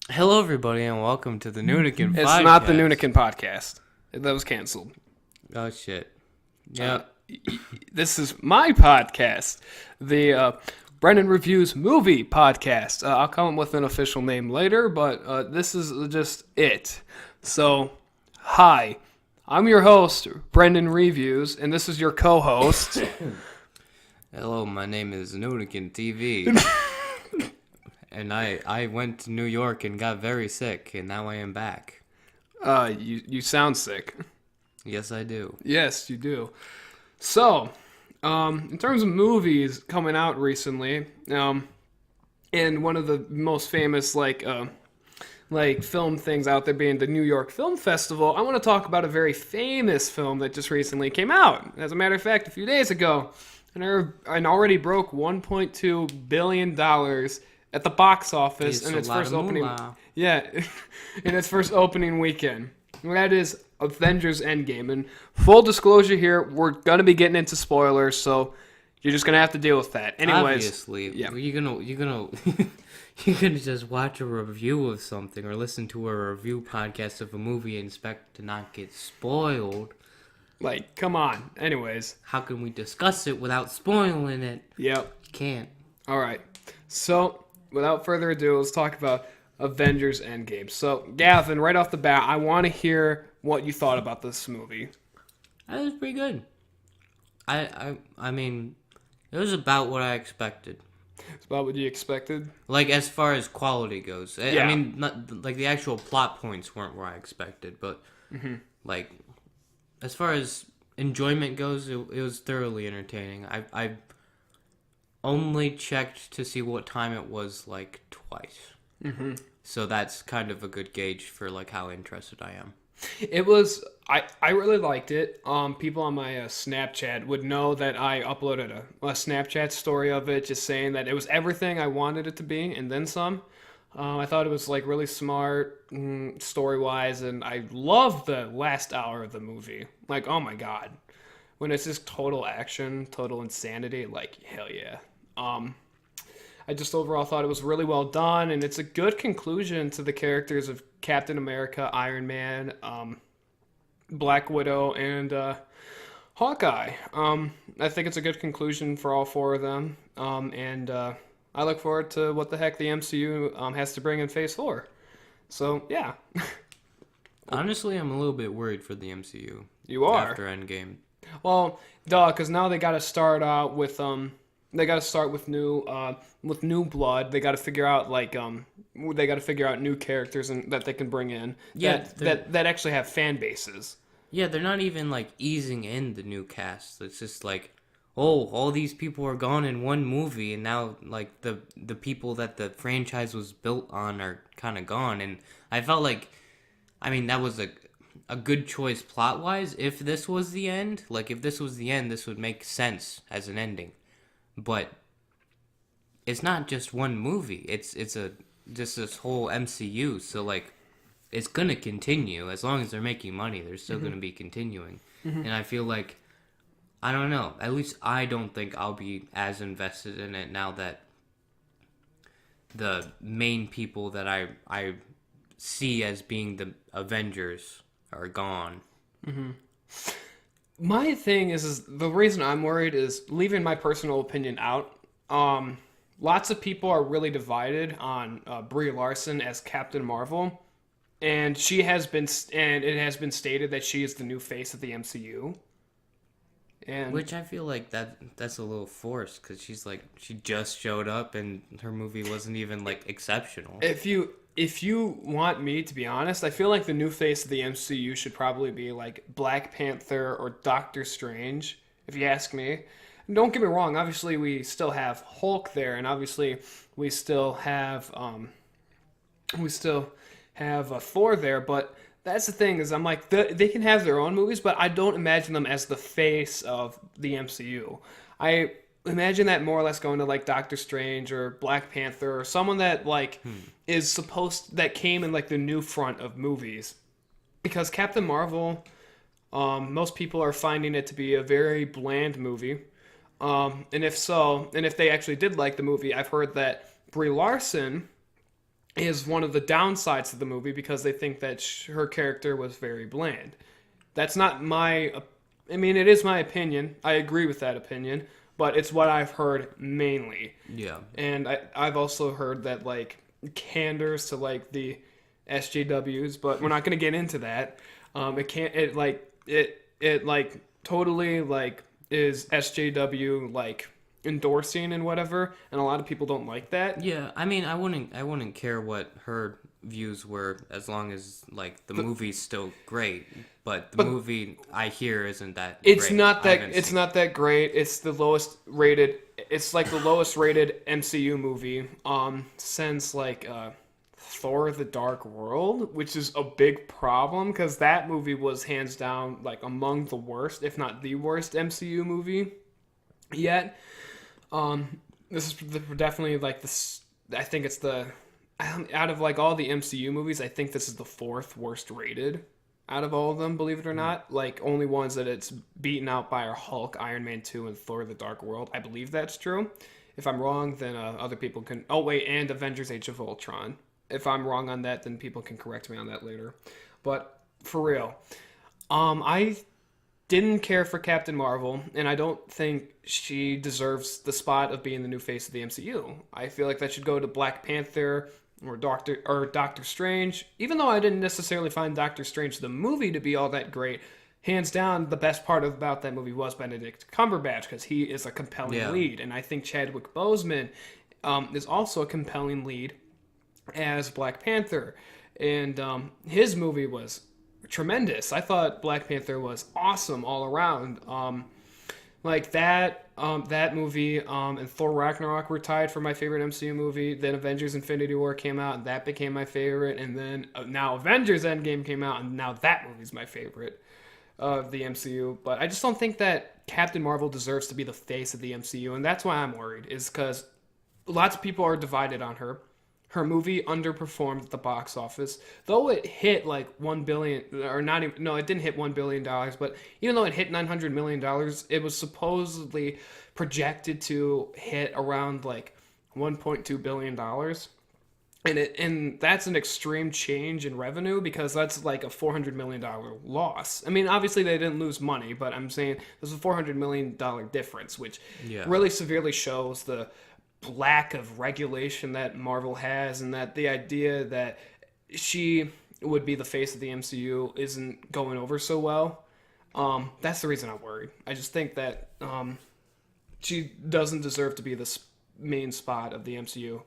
Hello, everybody, and welcome to the Nunikin It's Podcast. not the Nunikin podcast. That was canceled. Oh, shit. Yeah. This is my podcast, the Brennan Reviews Movie Podcast. I'll come up with an official name later, but this is just it. So, hi, I'm your host, Brendan Reviews, and this is your co-host. Hello, my name is Nunikin TV. And I went to New York and got very sick, and now I am back. You sound sick. Yes, I do. Yes, you do. So, in terms of movies coming out recently, and one of the most famous like film things out there being the New York Film Festival, I want to talk about a very famous film that just recently came out. As a matter of fact, a few days ago, and already broke $1.2 billion at the box office in its first opening. Yeah, in its first opening weekend. And that is Avengers Endgame. And full disclosure here, we're gonna be getting into spoilers, so you're just gonna have to deal with that. Anyways, Obviously, yeah. you're gonna you're gonna just watch a review of something or listen to a review podcast of a movie and expect to not get spoiled. Like, come on. Anyways, How can we discuss it without spoiling it? yep. You can't. All right. So, without further ado, let's talk about Avengers Endgame. So, Gavin, right off the bat, I want to hear what you thought about this movie. That was pretty good. I mean, it was about what I expected. It's about what you expected. Like, as far as quality goes. I Yeah. mean, not, like, the actual plot points weren't where I expected, but, like, as far as enjoyment goes, it was thoroughly entertaining. I only checked to see what time it was, like, twice. So that's kind of a good gauge for, like, how interested I am. It was. I really liked it. People on my Snapchat would know that I uploaded a Snapchat story of it, just saying that it was everything I wanted it to be, and then some. I thought it was like really smart story wise, and I loved the last hour of the movie. Like, oh my god, when it's just total action, total insanity. Like, hell yeah. I just overall thought it was really well done, and it's a good conclusion to the characters of Captain America, Iron Man, Black Widow, and Hawkeye. I think it's a good conclusion for all four of them, and I look forward to what the heck the MCU has to bring in Phase 4. So, yeah. Honestly, I'm a little bit worried for the MCU. You are. After Endgame. Well, duh, because now they got to start out with they got to start with new blood. They got to figure out they got to figure out new characters and that they can bring in. Yeah, that actually have fan bases. Yeah, they're not even, like, easing in the new cast. It's just like, oh, all these people are gone in one movie, and now, like, the people that the franchise was built on are kind of gone. And I felt like, I mean, that was a good choice plot-wise. If this was the end, this would make sense as an ending. But it's not just one movie. It's just this whole MCU. So, like, it's gonna continue as long as they're making money. They're still gonna be continuing. And I feel like, I don't know. At least I don't think I'll be as invested in it now that the main people that I see as being the Avengers are gone. My thing is the reason I'm worried is leaving my personal opinion out. Lots of people are really divided on Brie Larson as Captain Marvel, and it has been stated that she is the new face of the MCU. And Which I feel like that's a little forced because she just showed up and her movie wasn't even, like, exceptional. if you want me to be honest, I feel like the new face of the MCU should probably be like Black Panther or Doctor Strange, if you ask me. And don't get me wrong, obviously we still have Hulk there, and obviously we still have Thor there, but that's the thing is I'm like they can have their own movies, but I don't imagine them as the face of the MCU. I imagine that more or less going to like Doctor Strange or Black Panther or someone that like that came in like the new front of movies, because Captain Marvel, most people are finding it to be a very bland movie. And if they actually did like the movie, I've heard that Brie Larson is one of the downsides of the movie because they think that her character was very bland. That's not my. I mean, it is my opinion. I agree with that opinion, but it's what I've heard mainly. Yeah. And I've also heard that like candors to like the SJWs, but we're not gonna get into that. It can't. It like totally like is SJW like endorsing and whatever, and a lot of people don't like that. Yeah, I mean, I wouldn't care what her views were as long as like the movie's still great. But the But movie I hear isn't that it's great. not I that haven't it's seen. not that great. It's the lowest rated. It's like the lowest rated MCU movie since like Thor: The Dark World, which is a big problem because that movie was hands down like among the worst, if not the worst MCU movie yet. This is definitely like this. I think it's the out of like all the MCU movies, I think this is the fourth worst rated out of all of them. Believe it or not, like only ones that it's beaten out by are Hulk, Iron Man 2, and Thor: The Dark World. I believe that's true. If I'm wrong, then other people can. Oh wait, and Avengers: Age of Ultron. If I'm wrong on that, then people can correct me on that later. But for real, I didn't care for Captain Marvel, and I don't think she deserves the spot of being the new face of the MCU. I feel like that should go to Black Panther or Doctor Strange. Even though I didn't necessarily find Doctor Strange the movie to be all that great, hands down the best part about that movie was Benedict Cumberbatch because he is a compelling Yeah. lead, and I think Chadwick Boseman is also a compelling lead as Black Panther, and his movie was tremendous. I thought Black Panther was awesome all around. Like that movie and Thor Ragnarok were tied for my favorite MCU movie. Then Avengers: Infinity War came out, and that became my favorite. And then now Avengers: Endgame came out, and now that movie's my favorite of the MCU. But I just don't think that Captain Marvel deserves to be the face of the MCU, and that's why I'm worried. Is because lots of people are divided on her. Her movie underperformed at the box office, though it hit like 1 billion, or not even. No, it didn't hit $1 billion, but even though it hit $900 million, it was supposedly projected to hit around like $1.2 billion, and that's an extreme change in revenue because that's like a $400 million loss. I mean, obviously they didn't lose money, but I'm saying there's a $400 million difference, which Yeah. really severely shows the lack of regulation that Marvel has, and that the idea that she would be the face of the MCU isn't going over so well. That's the reason I'm worried. I just think that she doesn't deserve to be the main spot of the MCU,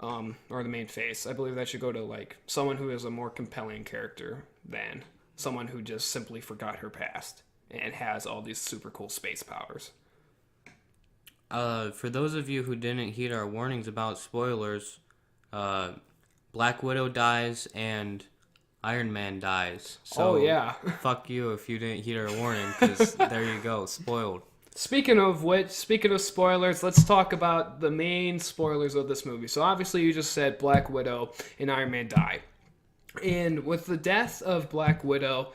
or the main face. I believe that should go to like someone who is a more compelling character than someone who just simply forgot her past and has all these super cool space powers. For those of you who didn't heed our warnings about spoilers, uh, Black Widow dies and Iron Man dies. Oh So yeah. fuck you if you didn't heed our warning, because there you go, spoiled. Speaking of which, speaking of spoilers, let's talk about the main spoilers of this movie. So obviously you just said Black Widow and Iron Man die. And with the death of Black Widow,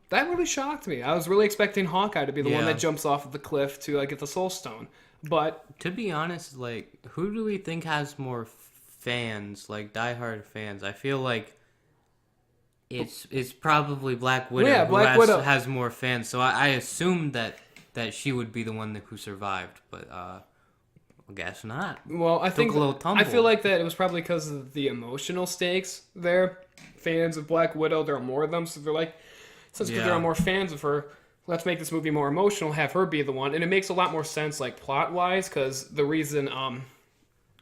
that really shocked me. I was really expecting Hawkeye to be the one Yeah. that jumps off of the cliff to get the Soul Stone. But To be honest, like, who do we think has more fans, like diehard fans? I feel like it's probably Black Widow yeah, who Black Widow. has more fans. So I assumed that she would be the one who survived, but I guess not. Well, I think a little I feel tumble. like that it was probably because of the emotional stakes there. Fans of Black Widow, there are more of them, so they're like, since there Yeah. are more fans of her, let's make this movie more emotional, have her be the one. And it makes a lot more sense, like plot wise, because the reason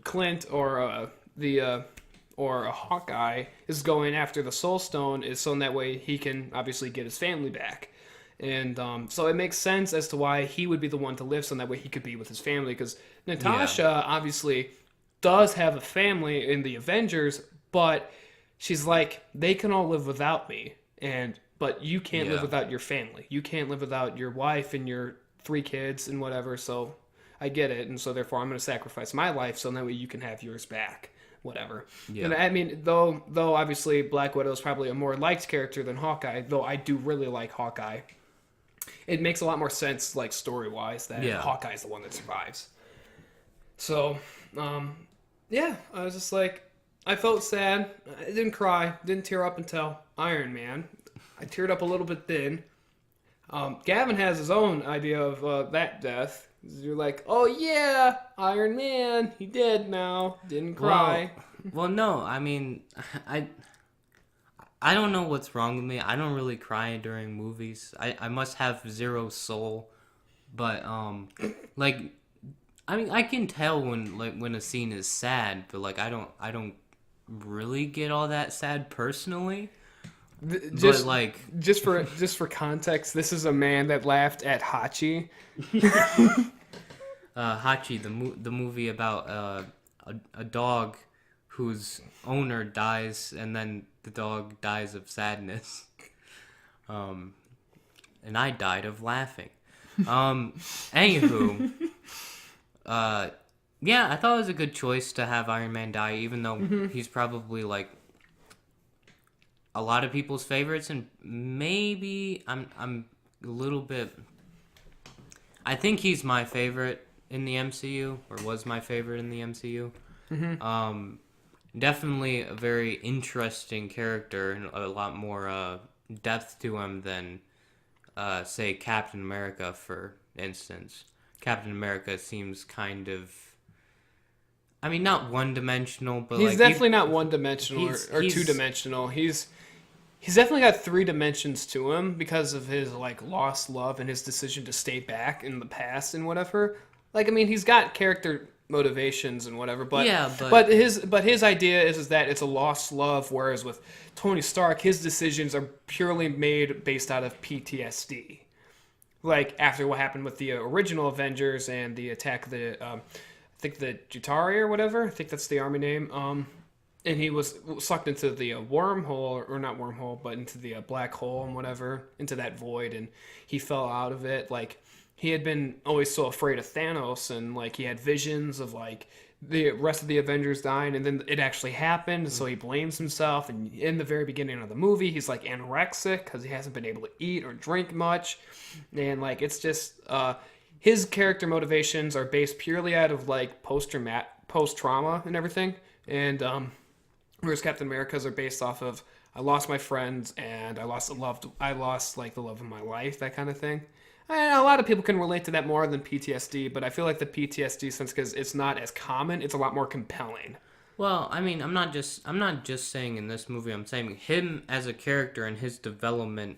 Clint or a Hawkeye is going after the Soul Stone is so in that way he can obviously get his family back. And so it makes sense as to why he would be the one to live, so in that way he could be with his family. Because Natasha obviously does have a family in the Avengers, but she's like, they can all live without me, but you can't live Yeah. without your family. You can't live without your wife and your 3 kids and whatever. So I get it, and so therefore I'm going to sacrifice my life so that way you can have yours back. Whatever. Yeah. And I mean, though obviously Black Widow is probably a more liked character than Hawkeye, though I do really like Hawkeye. It makes a lot more sense, like story wise, that Yeah. Hawkeye's the one that survives. So, yeah, I was just like, I felt sad. I didn't cry. Didn't tear up until Iron Man. I teared up a little bit then. Gavin has his own idea of that death. You're like, oh yeah, Iron Man, he dead now. Didn't Well, cry. well, no. I mean, I I don't know what's wrong with me. I don't really cry during movies. I must have zero soul. But like I mean, I can tell when a scene is sad, but like I don't really get all that sad personally. But Just, like just for context, this is a man that laughed at Hachi. Hachi, the movie about a dog whose owner dies and then the dog dies of sadness. And I died of laughing. Anywho, yeah, I thought it was a good choice to have Iron Man die, even though he's probably like a lot of people's favorites, and maybe I'm a little bit. I think he's my favorite in the MCU, or was my favorite in the MCU. Definitely a very interesting character and a lot more depth to him than, say, Captain America, for instance. Captain America seems kind of. I mean, not one-dimensional, but He's like definitely not one dimensional or he's- two dimensional. He's definitely got three dimensions to him because of his like lost love and his decision to stay back in the past and whatever. Like I mean, he's got character motivations and whatever, but Yeah, but his idea is that it's a lost love, whereas with Tony Stark, his decisions are purely made based out of PTSD. Like after what happened with the original Avengers and the attack of the I think the Jutari or whatever. I think that's the army name. And he was sucked into the wormhole, or not wormhole, but into the black hole and whatever, into that void, and he fell out of it. Like he had been always so afraid of Thanos, and like he had visions of like the rest of the Avengers dying, and then it actually happened. So he blames himself. And in the very beginning of the movie, he's like anorexic because he hasn't been able to eat or drink much, and like it's just his character motivations are based purely out of like post trauma and everything, and whereas Captain America's are based off of I lost my friends and I lost like the love of my life, that kind of thing. And a lot of people can relate to that more than PTSD, but I feel like the PTSD, since because it's not as common, it's a lot more compelling. Well, I mean, I'm not just saying in this movie. I'm saying him as a character and his development,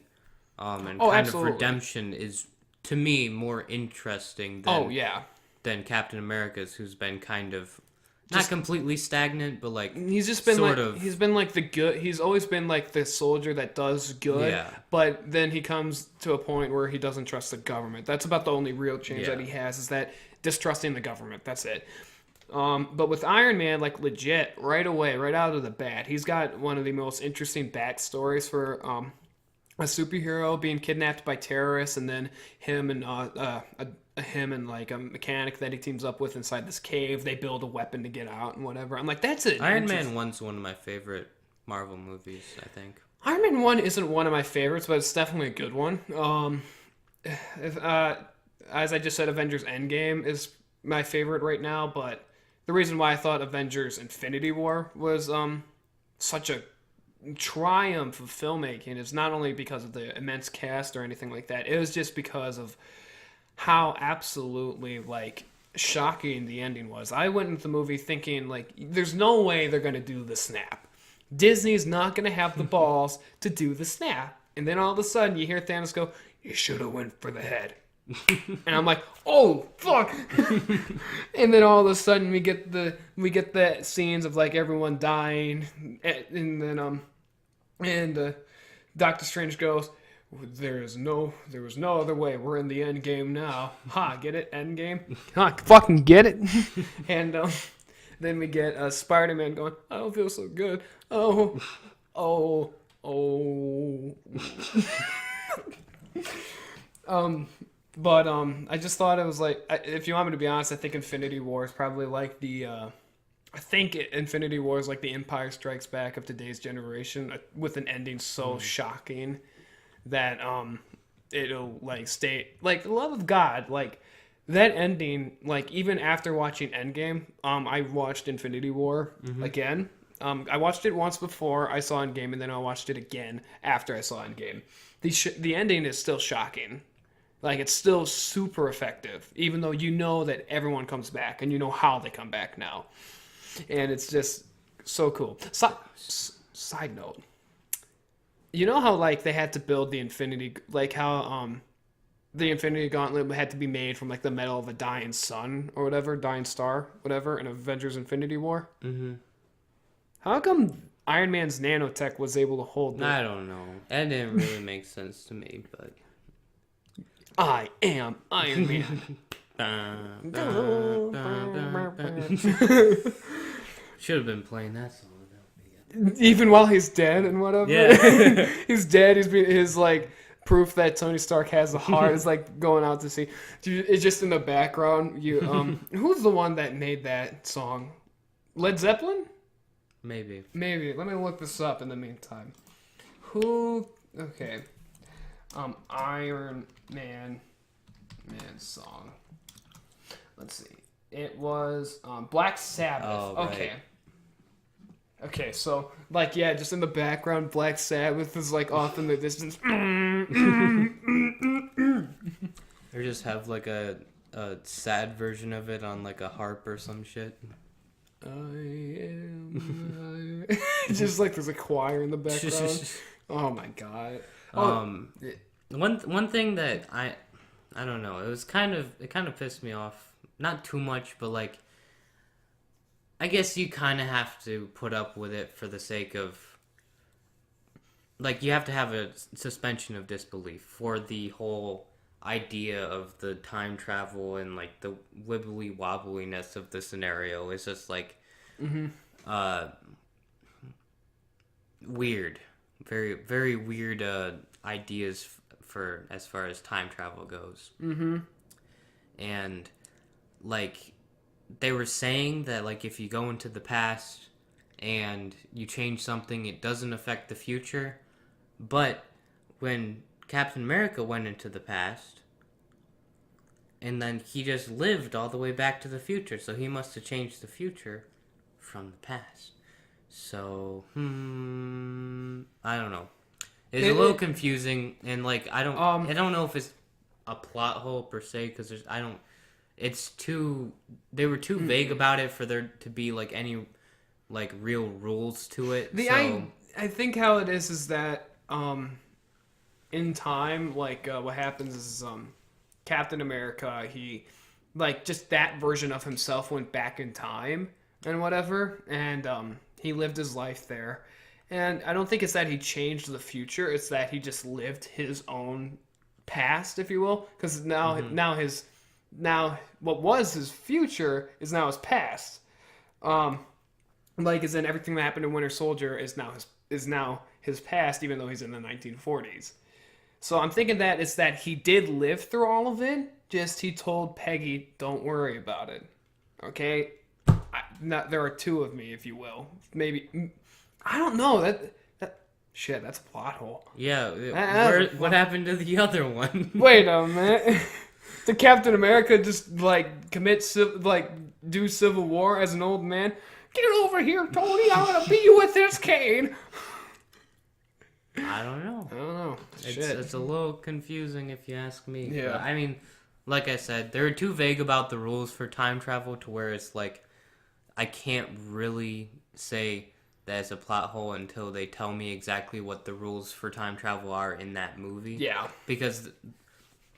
and Oh, kind absolutely. of redemption is to me more interesting Oh than yeah, Captain America's, who's been kind of not completely stagnant, but like he's just been sort like of. he's been like the good. He's always been like the soldier that does good, Yeah. but then he comes to a point where he doesn't trust the government. That's about the only real change Yeah. that he has, is that distrusting the government. That's it. But with Iron Man, like legit, right away, right out of the bat, he's got one of the most interesting backstories for a superhero being kidnapped by terrorists, and then him and like a mechanic that he teams up with inside this cave. They build a weapon to get out and whatever. I'm like, that's it. Iron Man 1's one of my favorite Marvel movies, I think. Iron Man 1 isn't one of my favorites, but it's definitely a good one. If, as I just said, Avengers Endgame is my favorite right now, but the reason why I thought Avengers Infinity War was such a triumph of filmmaking is not only because of the immense cast or anything like that. It was just because of how absolutely like shocking the ending was. I went into the movie thinking like there's no way they're going to do the snap. Disney's not going to have the balls to do the snap. And then all of a sudden you hear Thanos go, "You should have went for the head." And I'm like, "Oh, fuck." And then all of a sudden we get the scenes of like everyone dying, and then Doctor Strange goes, there was no other way. We're in the end game now. Ha, get it? End game? Ha, fucking get it? And then we get Spider-Man going, "I don't feel so good. Oh, oh, oh." But I just thought it was like, if you want me to be honest, I think Infinity War is probably like Infinity War is like the Empire Strikes Back of today's generation, with an ending so shocking that it'll like stay like the love of God, like that ending. Like even after watching Endgame, I watched Infinity War again I watched it once before I saw Endgame, and then I watched it again after I saw Endgame. The ending is still shocking. Like, it's still super effective, even though you know that everyone comes back and you know how they come back now. And it's just so cool. Side note, you know how like they had to build the Infinity, like how the Infinity Gauntlet had to be made from like the metal of a dying sun or whatever, dying star, whatever, in Avengers Infinity War. Mm-hmm. How come Iron Man's nanotech was able to hold I it? don't know. That didn't really make sense to me, but. I am Iron Man. Should have been playing that song. Even while he's dead and whatever. Yeah. He's dead. His like proof that Tony Stark has a heart is like going out to sea. It's just in the background. You who's the one that made that song? Led Zeppelin? Maybe. Let me look this up in the meantime. Who? Okay. Iron Man song. Let's see. It was Black Sabbath. Oh, right. Okay. Okay, so like yeah, just in the background, Black Sabbath is like off in the distance. Or just have like a sad version of it on like a harp or some shit. I am. Just like there's a choir in the background. Oh my god. One thing that I don't know. It kind of pissed me off. Not too much, but like. I guess you kind of have to put up with it for the sake of, like, you have to have a suspension of disbelief for the whole idea of the time travel and, like, the wibbly wobbliness of the scenario. It's just, like, weird. Very, very weird ideas for as far as time travel goes. Mm-hmm. And, like... They were saying that, like, if you go into the past and you change something, it doesn't affect the future. But when Captain America went into the past, and then he just lived all the way back to the future, so he must have changed the future from the past. So, I don't know. It's a little confusing, and, like, I don't know if it's a plot hole per se, because they were too vague about it for there to be like any like real rules to it. I think how it is that in time, like what happens is Captain America, he like just that version of himself went back in time and whatever, and he lived his life there. And I don't think it's that he changed the future, it's that he just lived his own past, if you will, because now what was his future is now his past. Like as in everything that happened in Winter Soldier is now his past, even though he's in the 1940s. So I'm thinking that it's that he did live through all of it, just he told Peggy, don't worry about it. Okay? There are two of me, if you will. Maybe, I don't know, shit, that's a plot hole. Yeah, what happened to the other one? Wait a minute. Did Captain America just like do civil war as an old man? Get over here, Tony! I'm gonna beat you with this cane. I don't know. Shit. It's a little confusing if you ask me. Yeah. But, I mean, like I said, they're too vague about the rules for time travel to where it's like I can't really say that it's a plot hole until they tell me exactly what the rules for time travel are in that movie. Yeah. Because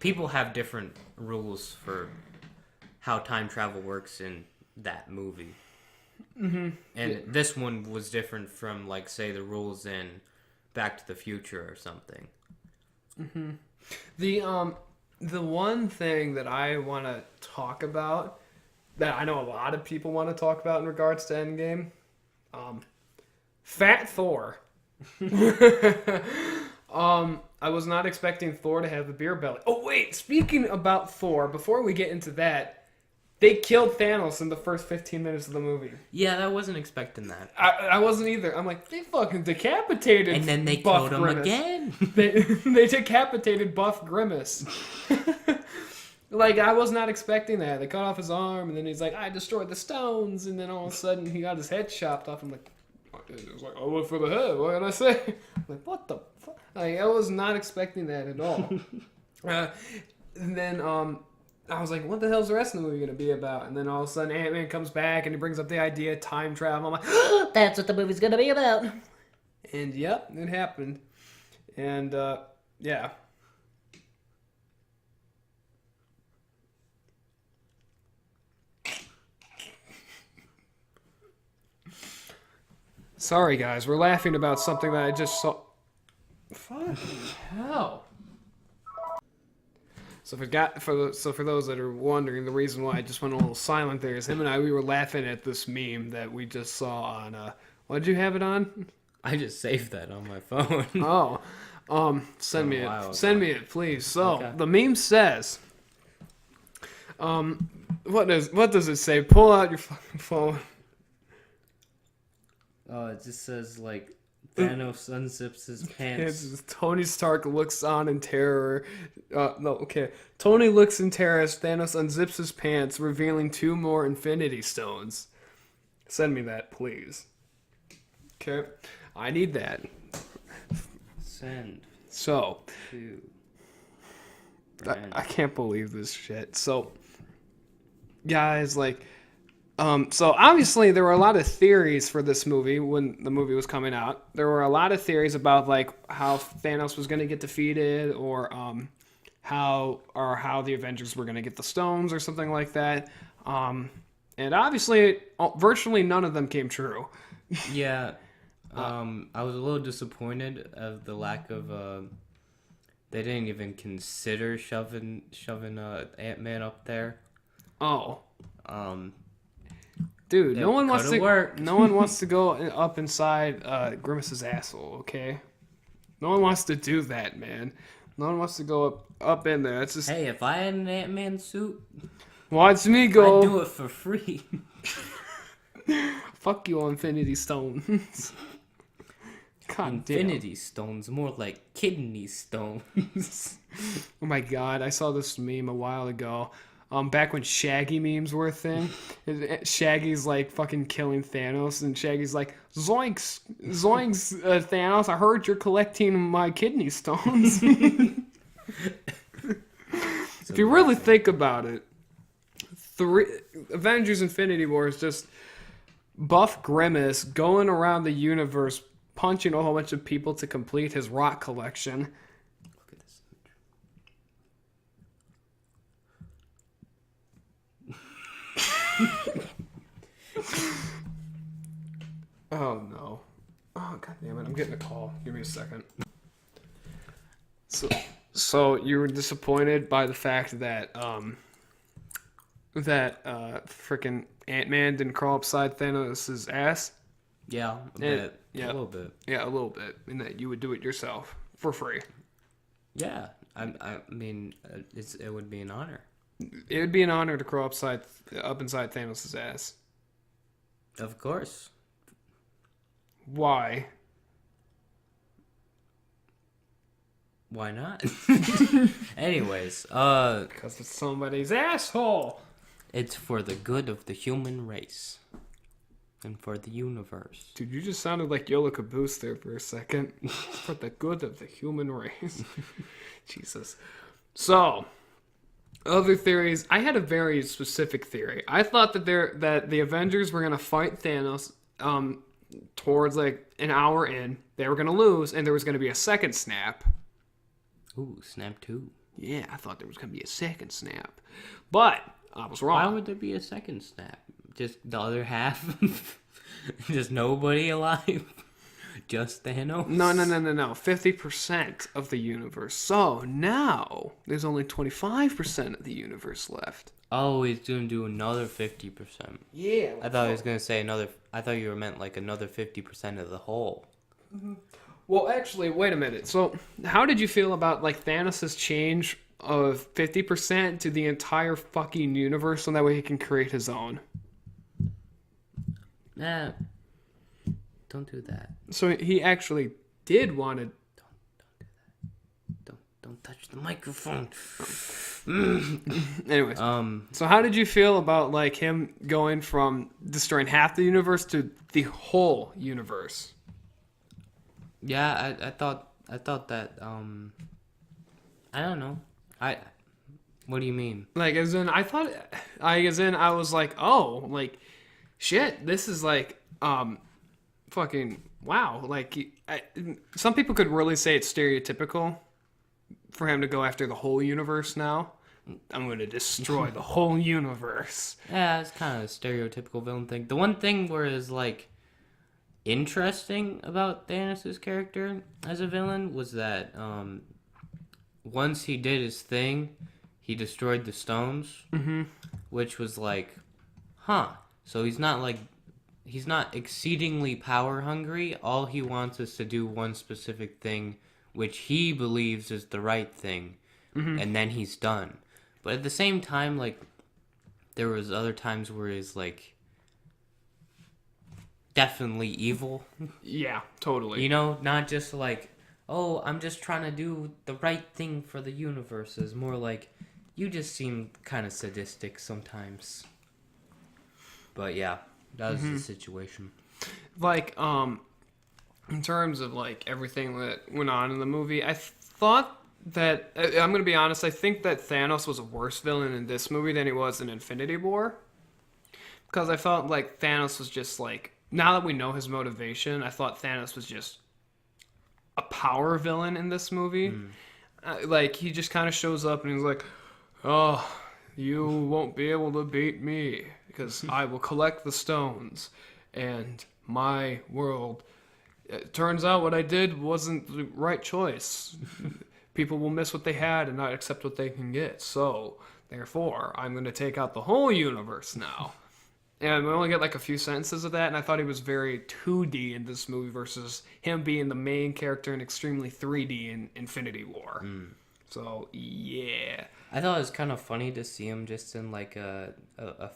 people have different rules for how time travel works in that movie. Mm-hmm. And this one was different from, like, say, the rules in Back to the Future or something. Mm-hmm. The one thing that I want to talk about, that I know a lot of people want to talk about in regards to Endgame, Fat Thor. I was not expecting Thor to have a beer belly. Oh, wait. Speaking about Thor, before we get into that, they killed Thanos in the first 15 minutes of the movie. Yeah, I wasn't expecting that. I wasn't either. I'm like, they fucking decapitated And then they Buff killed him Grimace. again. They decapitated Buff Grimace. Like, I was not expecting that. They cut off his arm, and then he's like, I destroyed the stones, and then all of a sudden he got his head chopped off. I'm like, It was like, I went for the head. What did I say? I'm like, what the fuck? Like, I was not expecting that at all. And then I was like, what the hell's the rest of the movie going to be about? And then all of a sudden Ant-Man comes back and he brings up the idea of time travel. I'm like, that's what the movie's going to be about. And yep, it happened. And yeah. Sorry, guys. We're laughing about something that I just saw. Fucking hell. So for those that are wondering, the reason why I just went a little silent there is him and we were laughing at this meme that we just saw on. What did you have it on? I just saved that on my phone. Send me A it. while Send ago. me it, please. So Okay. the meme says, what does it say? Pull out your fucking phone. It just says like Thanos unzips his pants. Tony Stark looks on in terror. No, okay. Tony looks in terror as Thanos unzips his pants, revealing 2 more Infinity Stones. Send me that, please. Okay, I need that. Send So, to. I can't believe this shit. So, guys, like, so obviously there were a lot of theories for this movie when the movie was coming out. There were a lot of theories about like how Thanos was going to get defeated, or how the Avengers were going to get the stones, or something like that. And obviously, virtually none of them came true. Yeah. I was a little disappointed of the lack of. They didn't even consider shoving Ant-Man up there. Oh. Um, Dude, It no one wants coulda to. worked. No one wants to go up inside Grimace's asshole. Okay, no one wants to do that, man. No one wants to go up in there. It's just hey, if I had an Ant-Man suit, watch me I'd go. do it for free. Fuck you, Infinity Stones. God damn. Infinity Stones, more like kidney stones. Oh my god, I saw this meme a while ago. Back when Shaggy memes were a thing. Shaggy's like fucking killing Thanos, and Shaggy's like, Zoinks, Zoinks, Thanos, I heard you're collecting my kidney stones. If you really think about it, Avengers Infinity War is just Buff Grimace going around the universe punching a whole bunch of people to complete his rock collection. Look at this. Oh no. Oh god damn it, I'm getting a call. Give me a second. So you were disappointed by the fact that freaking Ant-Man didn't crawl upside Thanos' ass? Yeah, a Yeah, bit. yeah. A little bit. Yeah, a little bit. And that you would do it yourself for free. Yeah, I mean, it would be an honor. It would be an honor to crawl up inside Thanos' ass. Of course. Why? Why not? Anyways, Because it's somebody's asshole. it's for the good of the human race. And for the universe. Dude, you just sounded like Yola Caboose there for a second. For the good of the human race. Jesus. So, other theories. I had a very specific theory. I thought that the Avengers were gonna fight Thanos towards like an hour in. They were gonna lose, and there was gonna be a second snap. Ooh, snap 2. Yeah, I thought there was gonna be a second snap, but I was wrong. Why would there be a second snap? Just the other half? Just nobody alive? Just Thanos? No. 50% of the universe. So now there's only 25% of the universe left. Oh, he's gonna do another 50%. Yeah. I thought he was gonna say another. I thought you were meant like another 50% of the whole. Well, actually, wait a minute. So, how did you feel about like Thanos' change of 50% to the entire fucking universe, so that way he can create his own? Nah, don't do that. So he actually did want to. Don't Don't touch the microphone. Anyways, so how did you feel about like him going from destroying half the universe to the whole universe? Yeah, I thought that I don't know. What do you mean? Like as in I was like, oh, like shit, this is like fucking wow. Like some people could really say it's stereotypical for him to go after the whole universe now. I'm going to destroy the whole universe. Yeah, it's kind of a stereotypical villain thing. The one thing where is like interesting about Thanos' character as a villain was that once he did his thing, he destroyed the stones, which was like, huh. So he's not exceedingly power hungry. All he wants is to do one specific thing, which he believes is the right thing, and then he's done. But at the same time, like, there was other times where he's like definitely evil. Yeah, totally. You know, not just like, oh, I'm just trying to do the right thing for the universe. It's more like, you just seem kind of sadistic sometimes. But yeah, that was the situation. Like in terms of like everything that went on in the movie, I thought that I'm going to be honest, I think that Thanos was a worse villain in this movie than he was in Infinity War. Because I felt like Thanos was just like, now that we know his motivation, I thought Thanos was just a power villain in this movie. Like, he just kind of shows up and he's like, oh, you won't be able to beat me because I will collect the stones and my world. It turns out what I did wasn't the right choice. People will miss what they had and not accept what they can get. So, therefore, I'm going to take out the whole universe now. And we only get like a few sentences of that, and I thought he was very 2D in this movie versus him being the main character and extremely 3D in Infinity War. So, yeah. I thought it was kind of funny to see him just in like a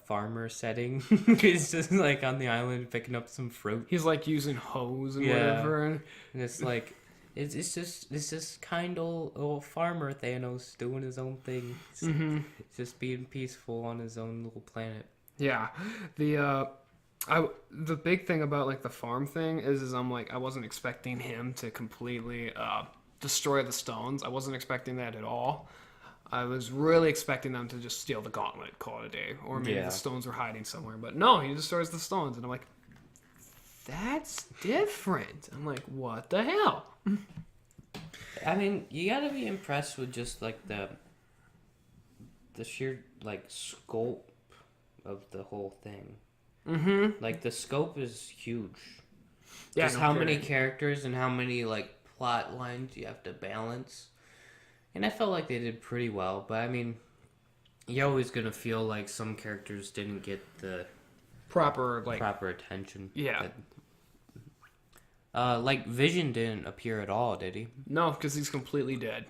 farmer setting. He's just like on the island picking up some fruit. He's like using hose and Yeah. whatever. And it's like, it's just kind old farmer Thanos doing his own thing. It's just being peaceful on his own little planet. Yeah. The big thing about like the farm thing is I'm like, I wasn't expecting him to completely destroy the stones. I wasn't expecting that at all. I was really expecting them to just steal the gauntlet, call it a day. Or maybe the stones were hiding somewhere. But no, he destroys the stones. And I'm like, that's different. I'm like, what the hell? I mean, you gotta be impressed with just like the sheer like scope of the whole thing. Like the scope is huge. Yeah, Just how many characters and how many like plot lines you have to balance. And I felt like they did pretty well, but I mean, you're always gonna feel like some characters didn't get the proper attention. Yeah. Like Vision didn't appear at all, did he? No, because he's completely dead.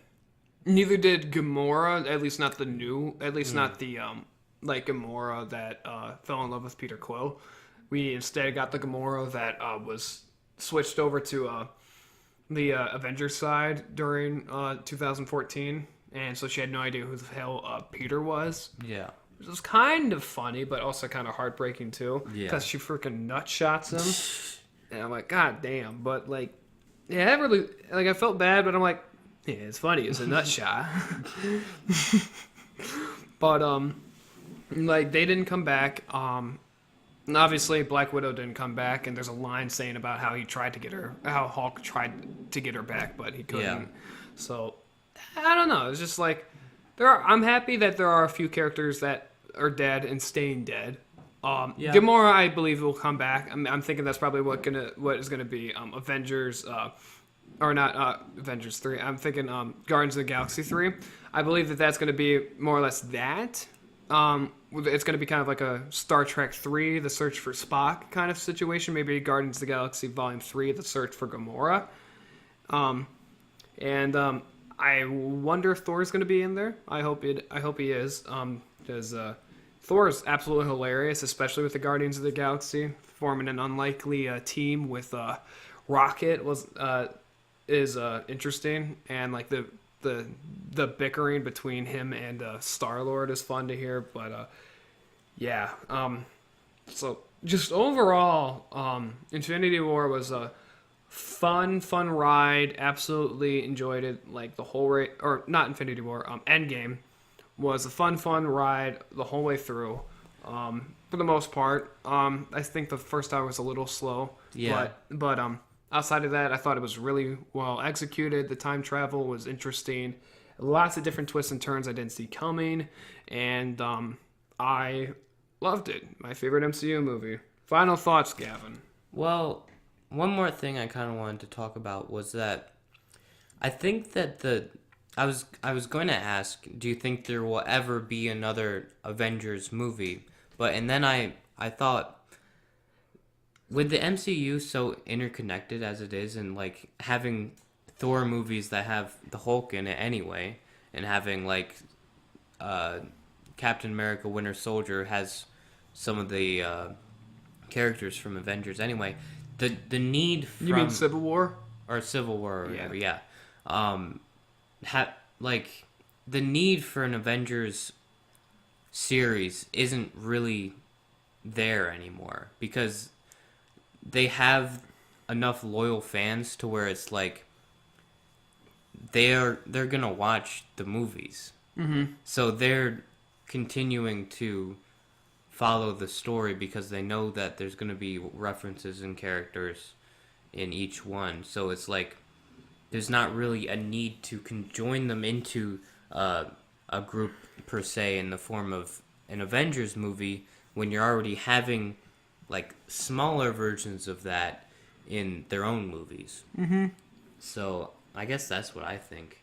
Neither did Gamora, at least not the new, at least not the like Gamora that fell in love with Peter Quill. We instead got the Gamora that was switched over to the Avengers side during 2014, and so she had no idea who the hell Peter was. Yeah. Which was kind of funny, but also kind of heartbreaking too, because she freaking nut shots him, and I'm like, God damn! But like, yeah, that really, like, I felt bad, but I'm like, yeah, it's funny, it's a nut shot. But like they didn't come back. And obviously, Black Widow didn't come back, and there's a line saying about how he tried to get her, how Hulk tried to get her back, but he couldn't. Yeah. So, I don't know. It's just like I'm happy that there are a few characters that are dead and staying dead. Gamora, I believe, will come back. I'm thinking that's probably what is gonna be Avengers, or not Avengers 3. I'm thinking Guardians of the Galaxy 3. I believe that that's gonna be more or less that. It's going to be kind of like a Star Trek 3, The Search for Spock kind of situation. Maybe Guardians of the Galaxy Volume 3, The Search for Gamora. I wonder if Thor's going to be in there. I hope he is. Because Thor is absolutely hilarious, especially with the Guardians of the Galaxy. Forming an unlikely team with Rocket is interesting. And like the the bickering between him and Star-Lord is fun to hear. But yeah, so just overall, Infinity War was a fun ride. Absolutely enjoyed it. Like the whole way, or not Infinity War, Endgame was a fun ride the whole way through. For the most part, I think the first hour was a little slow. Yeah. But outside of that, I thought it was really well executed. The time travel was interesting. Lots of different twists and turns I didn't see coming, and I loved it. My favorite MCU movie. Final thoughts, Gavin. Well, one more thing I kind of wanted to talk about was that I think that I was going to ask, do you think there will ever be another Avengers movie? And then I thought, with the MCU so interconnected as it is, and like having Thor movies that have the Hulk in it anyway, and having like Captain America Winter Soldier has some of the characters from Avengers anyway, the need from, You mean Civil War? or Civil War or whatever, yeah. Like the need for an Avengers series isn't really there anymore because they have enough loyal fans to where it's like they're gonna watch the movies. Mm-hmm. So they're continuing to follow the story because they know that there's gonna be references and characters in each one. So it's like there's not really a need to conjoin them into a group per se in the form of an Avengers movie when you're already having like smaller versions of that in their own movies. Mm-hmm. So I guess that's what I think.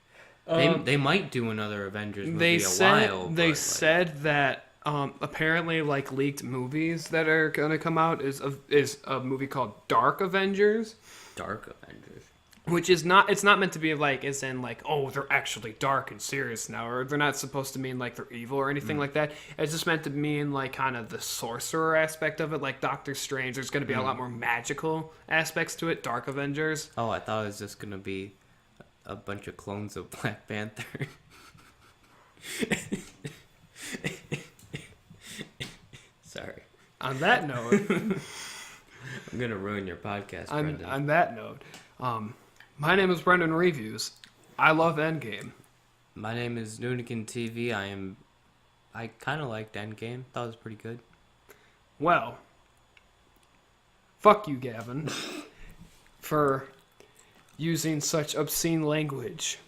They might do another Avengers movie while. They said that apparently like leaked movies that are gonna come out is a movie called Dark Avengers. Dark Avengers. Which is not, it's not meant to be like, as in like, oh, they're actually dark and serious now, or they're not supposed to mean like they're evil or anything like that. It's just meant to mean like kind of the sorcerer aspect of it, like Doctor Strange. There's going to be a lot more magical aspects to it. Dark Avengers. Oh, I thought it was just going to be a bunch of clones of Black Panther. Sorry. On that note, I'm going to ruin your podcast, Brendan. on that note, my name is Brendan Reviews. I love Endgame. My name is Noonikin TV. I kind of liked Endgame. Thought it was pretty good. Well, fuck you, Gavin, for using such obscene language.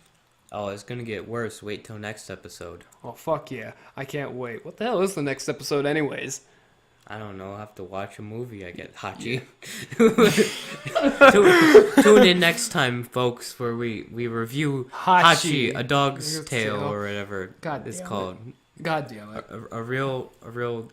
Oh, it's gonna get worse. Wait till next episode. Oh, fuck yeah. I can't wait. What the hell is the next episode anyways? I don't know. I'll have to watch a movie, I guess. Hachi. Tune in next time, folks, where we review Hachi, A Dog's Tale, or whatever it's called. God damn it. A real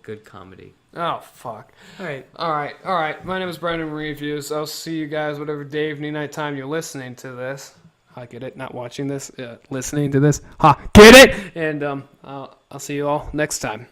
good comedy. Oh, fuck. All right. My name is Brendan Reviews. I'll see you guys whatever day, evening, night time you're listening to this. I get it? Not watching this, listening to this. Ha, get it? And I'll see you all next time.